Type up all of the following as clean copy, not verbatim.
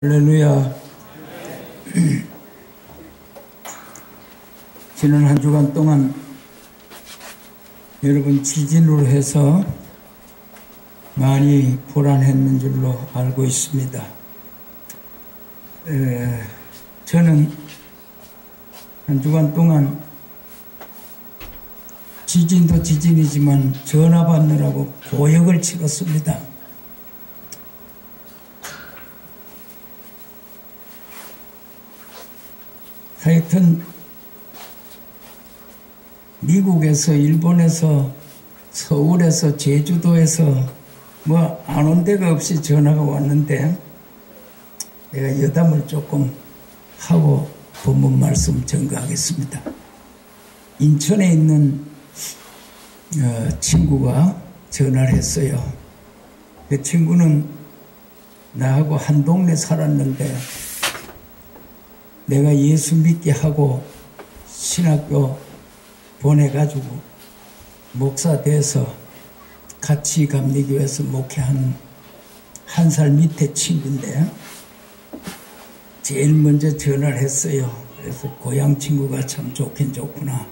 할렐루야. 지난 한 주간 동안 여러분 지진으로 해서 많이 불안했는 줄로 알고 있습니다. 저는 한 주간 동안 지진도 지진이지만 전화 받느라고 고역을 치렀습니다. 하여튼 미국에서, 일본에서, 서울에서, 제주도에서 뭐 안 온 데가 없이 전화가 왔는데 내가 여담을 조금 하고 본문 말씀 전가하겠습니다. 인천에 있는 친구가 전화를 했어요. 그 친구는 나하고 한 동네 살았는데 내가 예수 믿게 하고 신학교 보내가지고 목사 돼서 같이 감리교회에서 목회하는 한 살 밑에 친구인데 제일 먼저 전화를 했어요. 그래서 고향 친구가 참 좋긴 좋구나.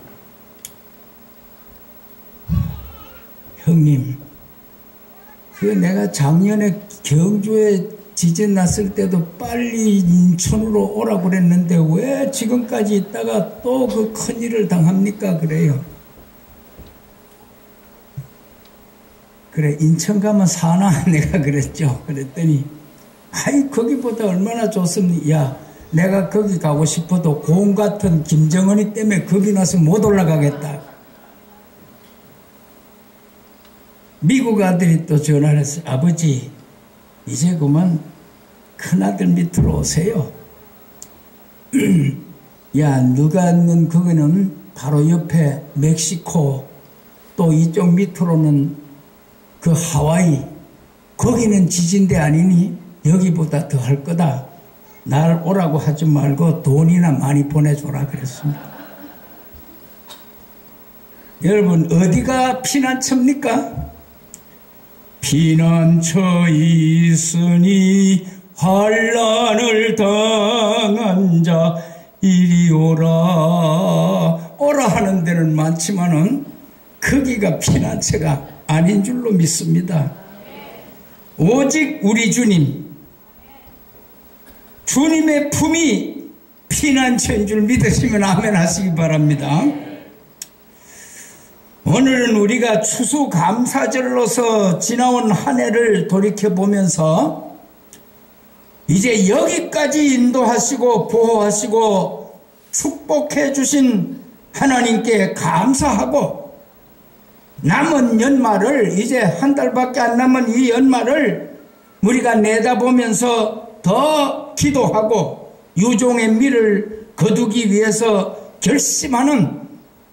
형님, 내가 작년에 경주에 지진 났을 때도 빨리 인천으로 오라고 그랬는데 왜 지금까지 있다가 또 그 큰일을 당합니까? 그래요. 그래, 인천 가면 사나? 내가 그랬죠. 그랬더니 아이 거기보다 얼마나 좋습니까? 야, 내가 거기 가고 싶어도 곰 같은 김정은이 때문에 겁이 나서 못 올라가겠다. 미국 아들이 또 전화를 했어요. 아버지, 이제 그만 큰아들 밑으로 오세요. 야, 너가 있는 거기는 바로 옆에 멕시코, 또 이쪽 밑으로는 그 하와이, 거기는 지진대 아니니 여기보다 더 할 거다. 날 오라고 하지 말고 돈이나 많이 보내줘라 그랬습니다. 여러분, 어디가 피난처입니까? 피난처 있으니 환난을 당한 자 이리 오라. 오라 하는 데는 많지만은 거기가 피난처가 아닌 줄로 믿습니다. 오직 우리 주님의 품이 피난처인 줄 믿으시면 아멘 하시기 바랍니다. 오늘은 우리가 추수감사절로서 지나온 한 해를 돌이켜보면서 이제 여기까지 인도하시고 보호하시고 축복해 주신 하나님께 감사하고 남은 연말을, 이제 한 달밖에 안 남은 이 연말을 우리가 내다보면서 더 기도하고 유종의 미를 거두기 위해서 결심하는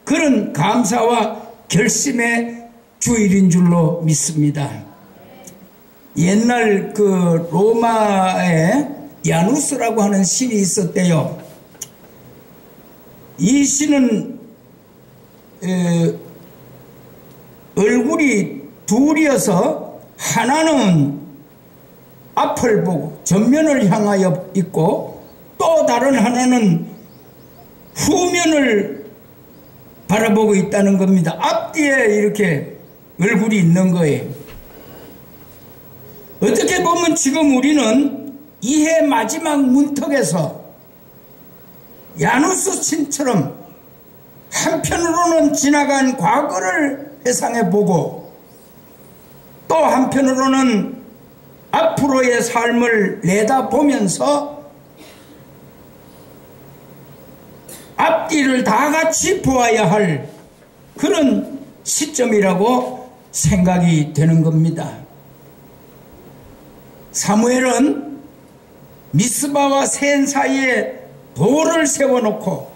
그런 감사와 결심의 주일인 줄로 믿습니다. 옛날 그 로마에 야누스라고 하는 신이 있었대요. 이 신은 얼굴이 둘이어서 하나는 앞을 보고 전면을 향하여 있고 또 다른 하나는 후면을 바라보고 있다는 겁니다. 앞뒤에 이렇게 얼굴이 있는 거예요. 어떻게 보면 지금 우리는 이해 마지막 문턱에서 야누스 신처럼 한편으로는 지나간 과거를 회상해 보고 또 한편으로는 앞으로의 삶을 내다보면서 앞뒤를 다 같이 보아야 할 그런 시점이라고 생각이 되는 겁니다. 사무엘은 미스바와 센 사이에 돌을 세워놓고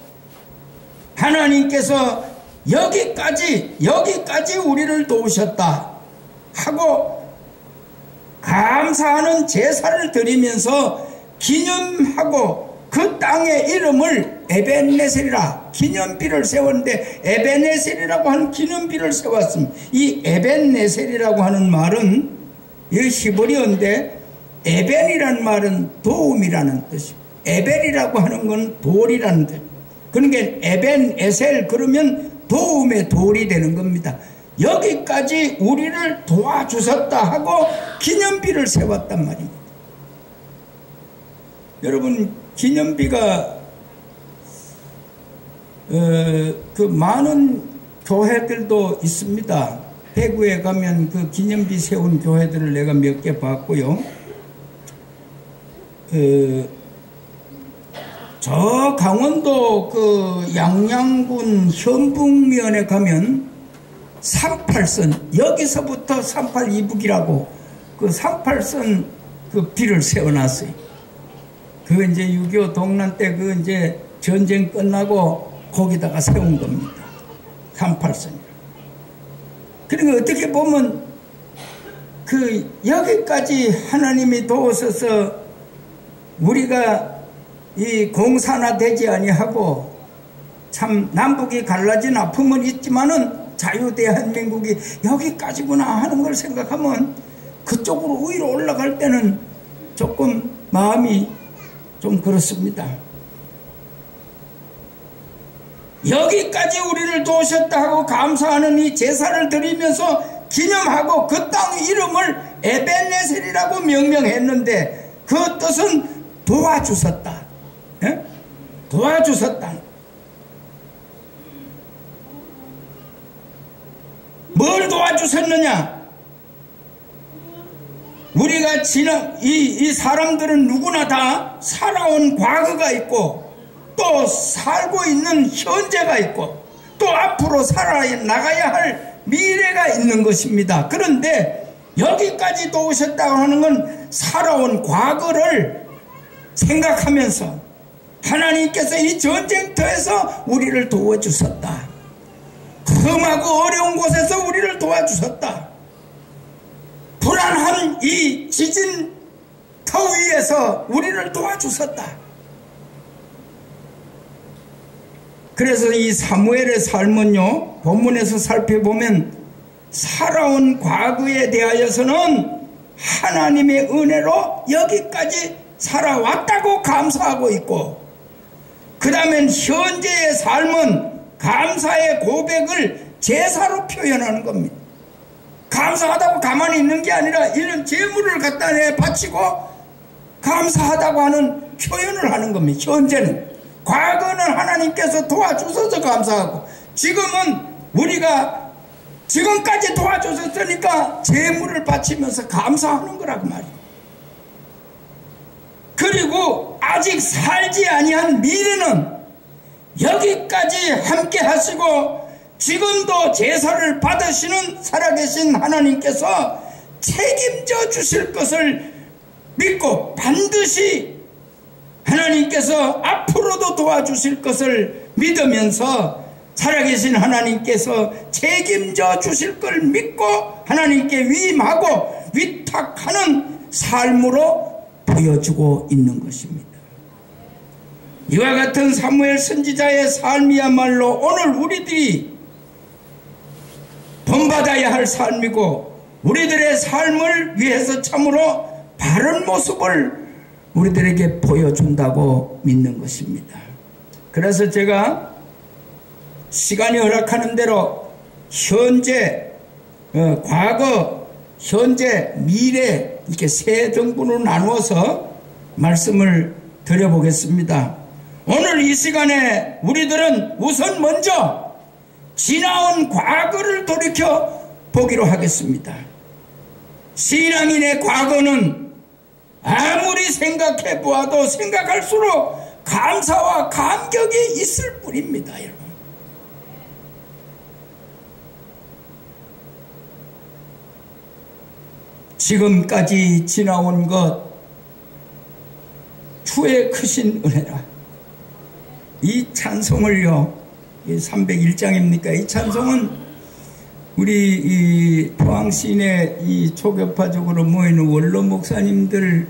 하나님께서 여기까지 우리를 도우셨다 하고 감사하는 제사를 드리면서 기념하고 그 땅의 이름을 에벤네셀이라 기념비를 세웠는데 에벤네셀이라고 하는 기념비를 세웠습니다. 이 에벤네셀이라고 하는 말은 이 히브리어인데 에벤이라는 말은 도움이라는 뜻이고, 에벨이라고 하는 건 돌이라는 뜻. 그러니까 에벤, 에셀 그러면 도움의 돌이 되는 겁니다. 여기까지 우리를 도와주셨다 하고 기념비를 세웠단 말입니다. 여러분, 기념비가 그 많은 교회들도 있습니다. 대구에 가면 그 기념비 세운 교회들을 내가 몇 개 봤고요. 저 강원도 그 양양군 현북면에 가면 38선, 여기서부터 38 이북이라고 그 38선 그 비를 세워놨어요. 그 이제 6.25 동란 때 그 이제 전쟁 끝나고 거기다가 세운 겁니다. 38선. 그러니까 어떻게 보면 그 여기까지 하나님이 도우셔서 우리가 이 공산화되지 아니하고 참 남북이 갈라진 아픔은 있지만은 자유대한민국이 여기까지구나 하는 걸 생각하면 그쪽으로 위로 올라갈 때는 조금 마음이 좀 그렇습니다. 여기까지 우리를 도우셨다 하고 감사하는 이 제사를 드리면서 기념하고 그 땅 이름을 에벤에셀이라고 명명했는데 그 뜻은 도와주셨다. 예? 도와주셨다. 뭘 도와주셨느냐? 우리가 이 사람들은 누구나 다 살아온 과거가 있고 또 살고 있는 현재가 있고 또 앞으로 살아나가야 할 미래가 있는 것입니다. 그런데 여기까지 도우셨다고 하는 건 살아온 과거를 생각하면서 하나님께서 이 전쟁터에서 우리를 도와주셨다. 험하고 어려운 곳에서 우리를 도와주셨다. 불안한 이 지진터 위에서 우리를 도와주셨다. 그래서 이 사무엘의 삶은요, 본문에서 살펴보면 살아온 과거에 대하여서는 하나님의 은혜로 여기까지 살아왔다고 감사하고 있고, 그 다음엔 현재의 삶은 감사의 고백을 제사로 표현하는 겁니다. 감사하다고 가만히 있는 게 아니라 이런 재물을 갖다 내 바치고 감사하다고 하는 표현을 하는 겁니다. 현재는. 과거는 하나님께서 도와주셔서 감사하고, 지금은 우리가 지금까지 도와주셨으니까 재물을 바치면서 감사하는 거라고 말이에요. 그리고 아직 살지 아니한 미래는 여기까지 함께 하시고 지금도 제사를 받으시는 살아계신 하나님께서 책임져 주실 것을 믿고 반드시 하나님께서 앞으로도 도와주실 것을 믿으면서 살아계신 하나님께서 책임져 주실 걸 믿고 하나님께 위임하고 위탁하는 삶으로 보여주고 있는 것입니다. 이와 같은 사무엘 선지자의 삶이야말로 오늘 우리들이 본받아야 할 삶이고 우리들의 삶을 위해서 참으로 바른 모습을 우리들에게 보여준다고 믿는 것입니다. 그래서 제가 시간이 허락하는 대로 현재, 과거, 현재, 미래 이렇게 세 등분으로 나누어서 말씀을 드려보겠습니다. 오늘 이 시간에 우리들은 우선 먼저 지나온 과거를 돌이켜 보기로 하겠습니다. 신앙인의 과거는 아무리 생각해 보아도 생각할수록 감사와 감격이 있을 뿐입니다, 여러분. 지금까지 지나온 것 주의 크신 은혜라. 이 찬송을요, 301장입니까? 이 찬송은 우리 이 포항시내 이 초교파적으로 모이는 원로 목사님들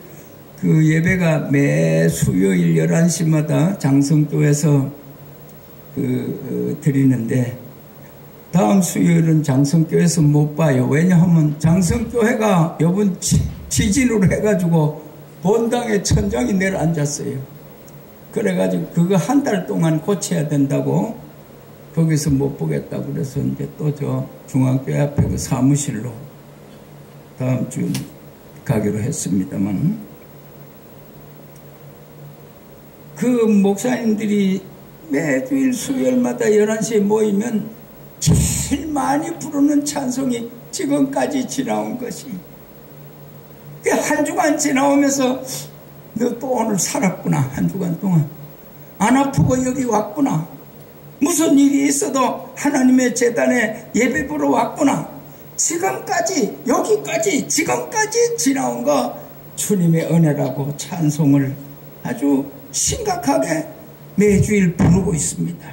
그 예배가 매 수요일 11시마다 장성교에서 드리는데, 다음 수요일은 장성교에서 못 봐요. 왜냐하면 장성교회가 이번 지진으로 해가지고 본당에 천장이 내려앉았어요. 그래가지고 그거 한 달 동안 고쳐야 된다고 거기서 못 보겠다고 그래서 이제 또 저 중앙교회 앞에 그 사무실로 다음 주 가기로 했습니다만, 그 목사님들이 매주일 수요일마다 11시에 모이면 제일 많이 부르는 찬송이 지금까지 지나온 것이, 한 주간 지나오면서 너 또 오늘 살았구나, 한 주간 동안 안 아프고 여기 왔구나, 무슨 일이 있어도 하나님의 제단에 예배 보러 왔구나, 지금까지 여기까지 지금까지 지나온 거 주님의 은혜라고 찬송을 아주 심각하게 매주일 부르고 있습니다.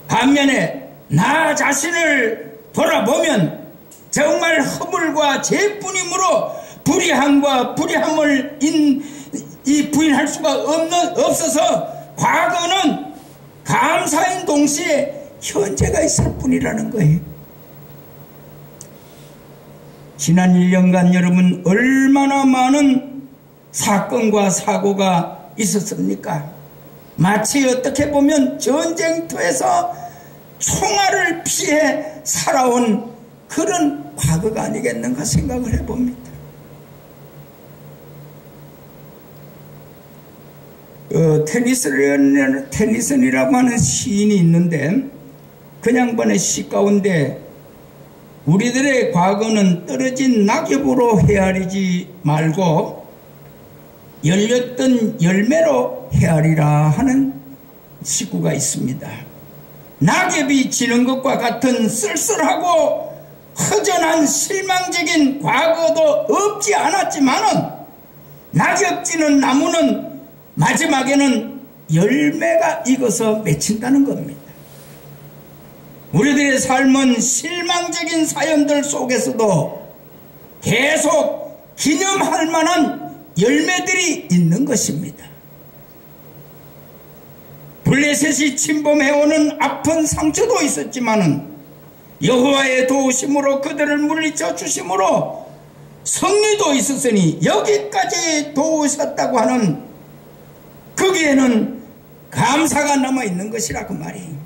반면에 나 자신을 돌아보면 정말 허물과 죄뿐이므로 불의함과 불의함을 부인할 수가 없어서 과거는 감사인 동시에 현재가 있을 뿐이라는 거예요. 지난 1년간 여러분 얼마나 많은 사건과 사고가 있었습니까? 마치 어떻게 보면 전쟁터에서 총알을 피해 살아온 그런 과거가 아니겠는가 생각을 해봅니다. 테니슨이라고 하는 시인이 있는데 그 양반의 시 가운데 우리들의 과거는 떨어진 낙엽으로 헤아리지 말고 열렸던 열매로 헤아리라 하는 시구가 있습니다. 낙엽이 지는 것과 같은 쓸쓸하고 허전한 실망적인 과거도 없지 않았지만은 낙엽 지는 나무는 마지막에는 열매가 익어서 맺힌다는 겁니다. 우리들의 삶은 실망적인 사연들 속에서도 계속 기념할 만한 열매들이 있는 것입니다. 블레셋이 침범해오는 아픈 상처도 있었지만은 여호와의 도우심으로 그들을 물리쳐 주심으로 승리도 있었으니 여기까지 도우셨다고 하는 거기에는 감사가 남아있는 것이라고 말이에요.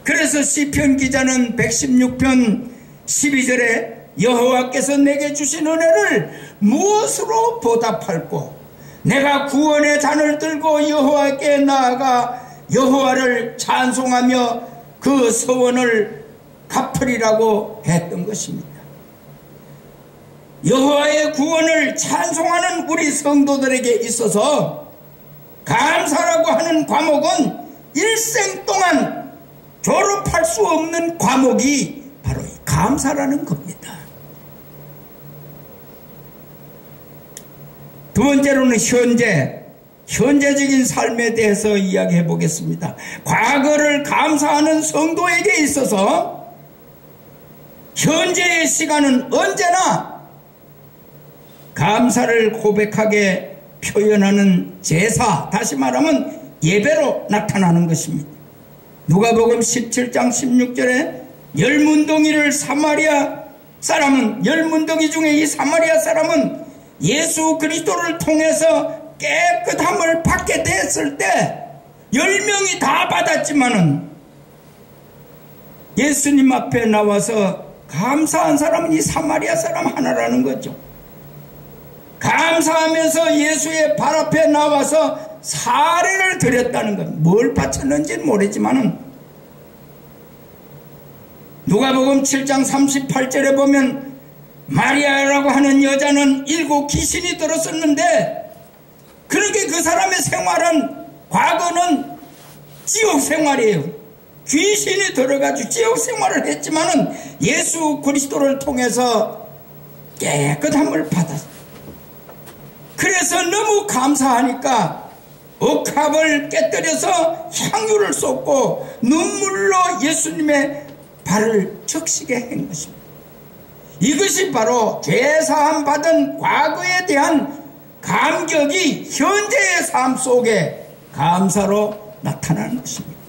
그래서 시편 기자는 116편 12절에 여호와께서 내게 주신 은혜를 무엇으로 보답할꼬? 내가 구원의 잔을 들고 여호와께 나아가 여호와를 찬송하며 그 서원을 갚으리라고 했던 것입니다. 여호와의 구원을 찬송하는 우리 성도들에게 있어서 감사라고 하는 과목은 일생 동안 졸업할 수 없는 과목이 바로 이 감사라는 겁니다. 두 번째로는 현재적인 삶에 대해서 이야기해 보겠습니다. 과거를 감사하는 성도에게 있어서 현재의 시간은 언제나 감사를 고백하게 표현하는 제사, 다시 말하면 예배로 나타나는 것입니다. 누가복음 17장 16절에 열문둥이를 사마리아 사람은, 열문둥이 중에 이 사마리아 사람은 예수 그리스도를 통해서 깨끗함을 받게 됐을 때 10명이 다 받았지만은 예수님 앞에 나와서 감사한 사람은 이 사마리아 사람 하나라는 거죠. 감사하면서 예수의 발 앞에 나와서 사례를 드렸다는 것. 뭘 바쳤는지는 모르지만은 누가복음 7장 38절에 보면 마리아라고 하는 여자는 7 귀신이 들었었는데, 그러게 그 사람의 생활은 과거는 지옥 생활이에요. 귀신이 들어가지고 지옥 생활을 했지만은 예수 그리스도를 통해서 깨끗함을 받았어요. 그래서 너무 감사하니까 억합을 깨뜨려서 향유를 쏟고 눈물로 예수님의 발을 적시게 한 것입니다. 이것이 바로 죄사함 받은 과거에 대한 감격이 현재의 삶 속에 감사로 나타나는 것입니다.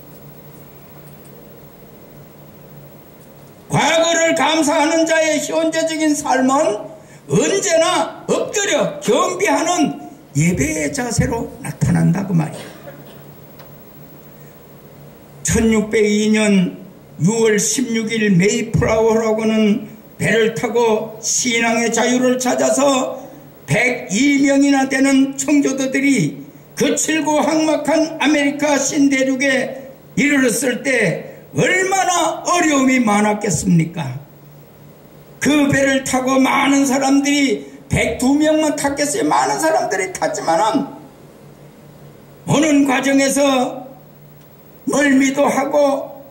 과거를 그를 감사하는 자의 현재적인 삶은 언제나 엎드려 경배하는 예배의 자세로 나타난다고 말이에요. 1602년 6월 16일 메이플라워라고는 배를 타고 신앙의 자유를 찾아서 102명이나 되는 청교도들이 거칠고 삭막한 아메리카 신대륙에 이르렀을 때 얼마나 어려움이 많았겠습니까? 그 배를 타고 많은 사람들이 102명만 탔겠어요. 많은 사람들이 탔지만은 오는 과정에서 멀미도 하고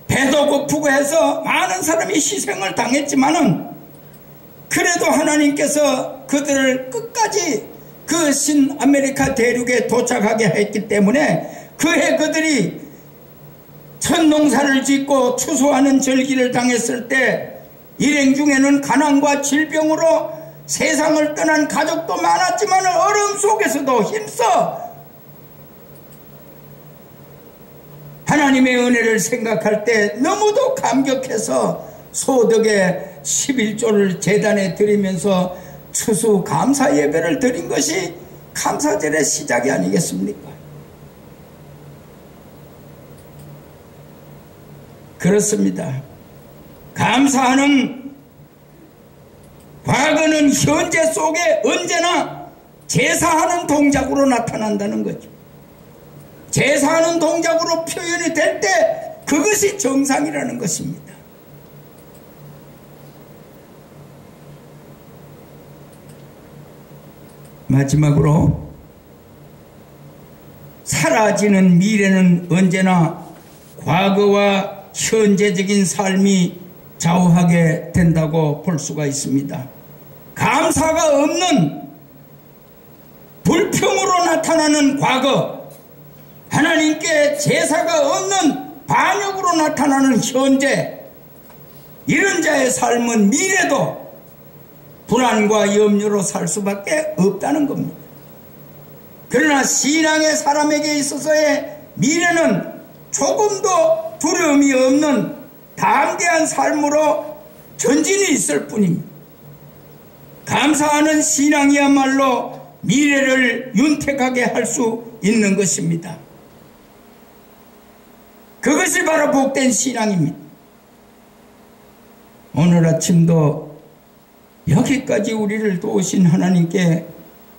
배도 고프고 해서 많은 사람이 희생을 당했지만은 그래도 하나님께서 그들을 끝까지 그 신아메리카 대륙에 도착하게 했기 때문에 그해 그들이 첫 농사를 짓고 추수하는 절기를 당했을 때 일행 중에는 가난과 질병으로 세상을 떠난 가족도 많았지만 어려움 속에서도 힘써 하나님의 은혜를 생각할 때 너무도 감격해서 소득의 11조를 제단에 드리면서 추수 감사 예배를 드린 것이 감사절의 시작이 아니겠습니까? 그렇습니다. 감사하는 과거는 현재 속에 언제나 제사하는 동작으로 나타난다는 거죠. 제사하는 동작으로 표현이 될 때 그것이 정상이라는 것입니다. 마지막으로 사라지는 미래는 언제나 과거와 현재적인 삶이 좌우하게 된다고 볼 수가 있습니다. 감사가 없는 불평으로 나타나는 과거, 하나님께 제사가 없는 반역으로 나타나는 현재, 이런 자의 삶은 미래도 불안과 염려로 살 수밖에 없다는 겁니다. 그러나 신앙의 사람에게 있어서의 미래는 조금도 두려움이 없는 담대한 삶으로 전진이 있을 뿐입니다. 감사하는 신앙이야말로 미래를 윤택하게 할 수 있는 것입니다. 그것이 바로 복된 신앙입니다. 오늘 아침도 여기까지 우리를 도우신 하나님께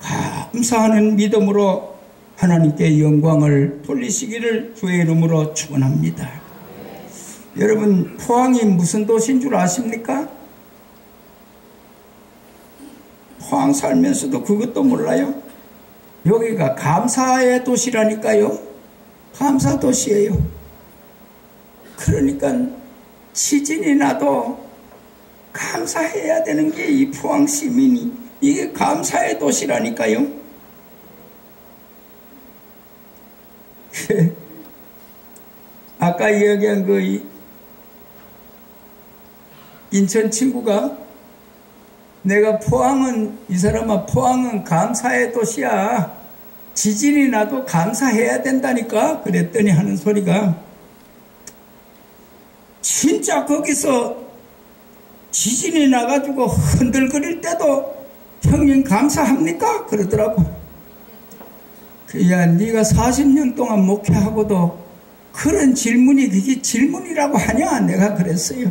감사하는 믿음으로 하나님께 영광을 돌리시기를 주의 이름으로 축원합니다. 여러분, 포항이 무슨 도시인 줄 아십니까? 포항 살면서도 그것도 몰라요? 여기가 감사의 도시라니까요. 감사 도시예요. 그러니까 지진이 나도 감사해야 되는 게 이 포항 시민이, 이게 감사의 도시라니까요. 아까 이야기한 그 인천 친구가 내가 포항은, 이 사람아 포항은 감사의 도시야. 지진이 나도 감사해야 된다니까. 그랬더니 하는 소리가, 진짜 거기서 지진이 나가지고 흔들거릴 때도 형님 감사합니까? 그러더라고. 야, 네가 40년 동안 목회하고도 그런 질문이 그게 질문이라고 하냐? 내가 그랬어요.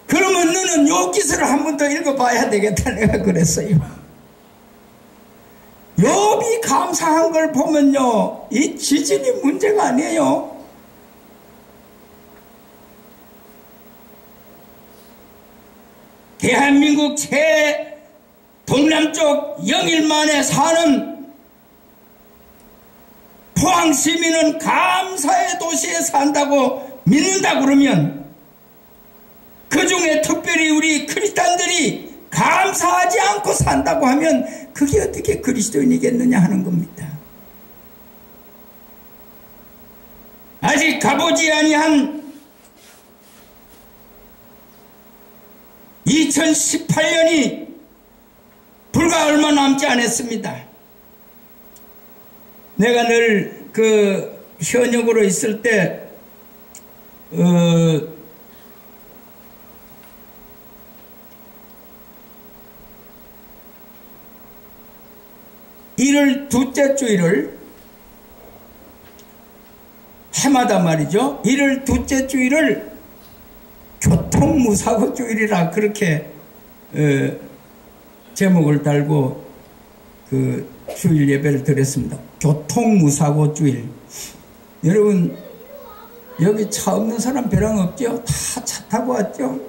그러면 너는 요 기술을 한 번 더 읽어봐야 되겠다. 내가 그랬어요. 욥이 감사한 걸 보면요, 이 지진이 문제가 아니에요. 대한민국 동남쪽 영일만에 사는 포항 시민은 감사의 도시에 산다고 믿는다 그러면, 그 중에 특별히 우리 크리스찬들이 감사하지 않고 산다고 하면 그게 어떻게 그리스도인이겠느냐 하는 겁니다. 아직 가보지 아니한 2018년이 불과 얼마 남지 않았습니다. 내가 늘 그 현역으로 있을 때 1월 둘째 주일을 해마다 말이죠. 1월 둘째 주일을 교통무사고 주일이라 그렇게 제목을 달고 그 주일 예배를 드렸습니다. 교통무사고 주일. 여러분 여기 차 없는 사람 벼랑 없죠? 다 차 타고 왔죠?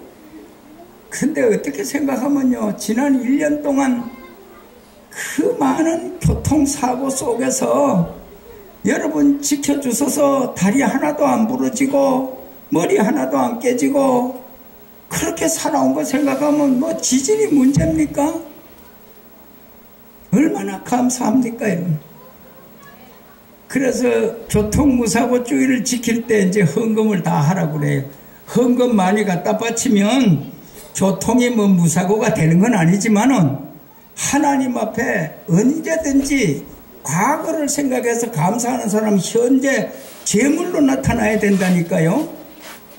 근데 어떻게 생각하면요, 지난 1년 동안 그 많은 교통사고 속에서 여러분 지켜주셔서 다리 하나도 안 부러지고 머리 하나도 안 깨지고 그렇게 살아온 거 생각하면 뭐 지진이 문제입니까? 얼마나 감사합니까, 여러분? 그래서 교통무사고 주의를 지킬 때 이제 헌금을 다 하라고 그래요. 헌금 많이 갖다 바치면 교통이 뭐 무사고가 되는 건 아니지만은 하나님 앞에 언제든지 과거를 생각해서 감사하는 사람 현재 제물로 나타나야 된다니까요.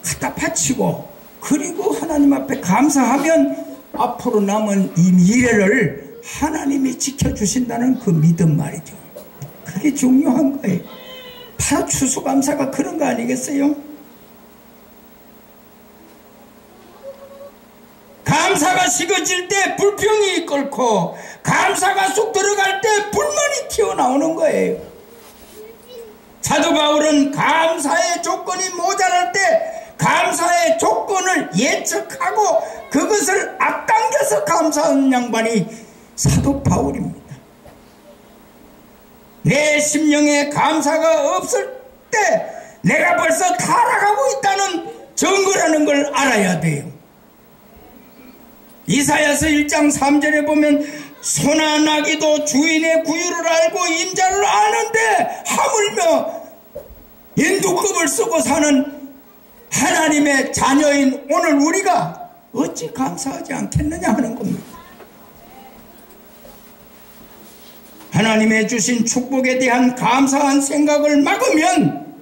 갖다 바치고 그리고 하나님 앞에 감사하면 앞으로 남은 이 미래를 하나님이 지켜주신다는 그 믿음 말이죠. 그게 중요한 거예요. 바로 추수감사가 그런 거 아니겠어요? 감사가 식어질 때 불평이 끓고 감사가 쑥 들어갈 때 불만이 튀어나오는 거예요. 사도 바울은 감사의 조건이 모자랄 때 감사의 조건을 예측하고 그것을 앞당겨서 감사하는 양반이 사도 바울입니다. 내 심령에 감사가 없을 때 내가 벌써 타락하고 있다는 증거라는 걸 알아야 돼요. 이사야서 1장 3절에 보면 소나 나귀도 주인의 구유를 알고 임자를 아는데 하물며 인두급을 쓰고 사는 하나님의 자녀인 오늘 우리가 어찌 감사하지 않겠느냐 하는 겁니다. 하나님의 주신 축복에 대한 감사한 생각을 막으면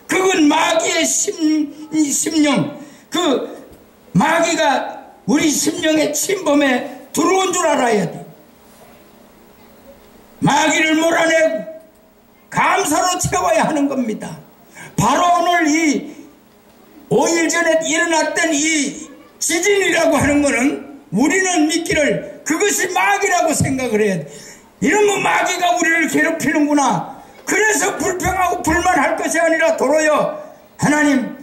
그건 마귀의 심령, 그 마귀가 우리 심령의 침범에 들어온 줄 알아야 돼. 마귀를 몰아내 감사로 채워야 하는 겁니다. 바로 오늘 이 5일 전에 일어났던 이 지진이라고 하는 거는 우리는 믿기를 그것이 마귀라고 생각을 해야 돼. 이러면 마귀가 우리를 괴롭히는구나. 그래서 불평하고 불만할 것이 아니라 도로요, 하나님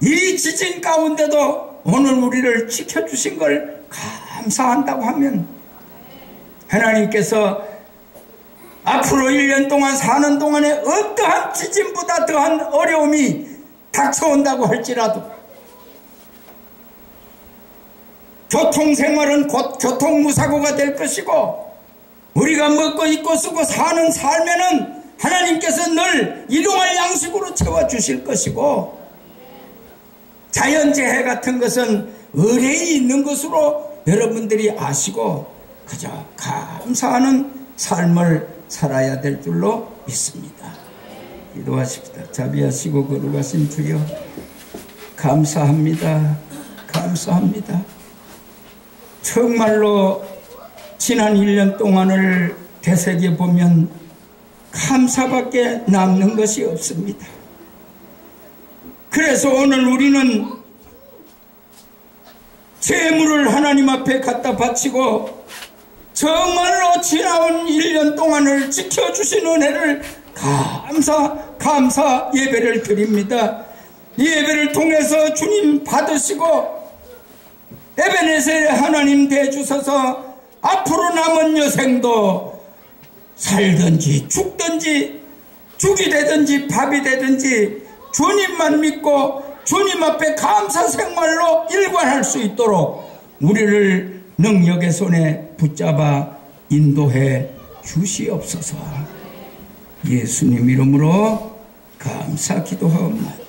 이 지진 가운데도 오늘 우리를 지켜주신 걸 감사한다고 하면 하나님께서 앞으로 1년 동안 사는 동안에 어떠한 지진보다 더한 어려움이 닥쳐온다고 할지라도 교통생활은 곧 교통무사고가 될 것이고 우리가 먹고 입고 쓰고 사는 삶에는 하나님께서 늘 일용할 양식으로 채워주실 것이고 자연재해 같은 것은 의뢰이 있는 것으로 여러분들이 아시고 그저 감사하는 삶을 살아야 될 줄로 믿습니다. 기도하십시다. 자비하시고 거룩하신 주여, 감사합니다. 감사합니다. 정말로 지난 1년 동안을 되새겨보면 감사밖에 남는 것이 없습니다. 그래서 오늘 우리는 재물을 하나님 앞에 갖다 바치고 정말로 지나온 1년 동안을 지켜주신 은혜를 감사 예배를 드립니다. 이 예배를 통해서 주님 받으시고 에베네셀의 하나님 되주셔서 앞으로 남은 여생도 살든지 죽든지 죽이 되든지 밥이 되든지 주님만 믿고 주님 앞에 감사 생활로 일관할 수 있도록 우리를 능력의 손에 붙잡아 인도해 주시옵소서. 예수님 이름으로 감사 기도하옵나이다.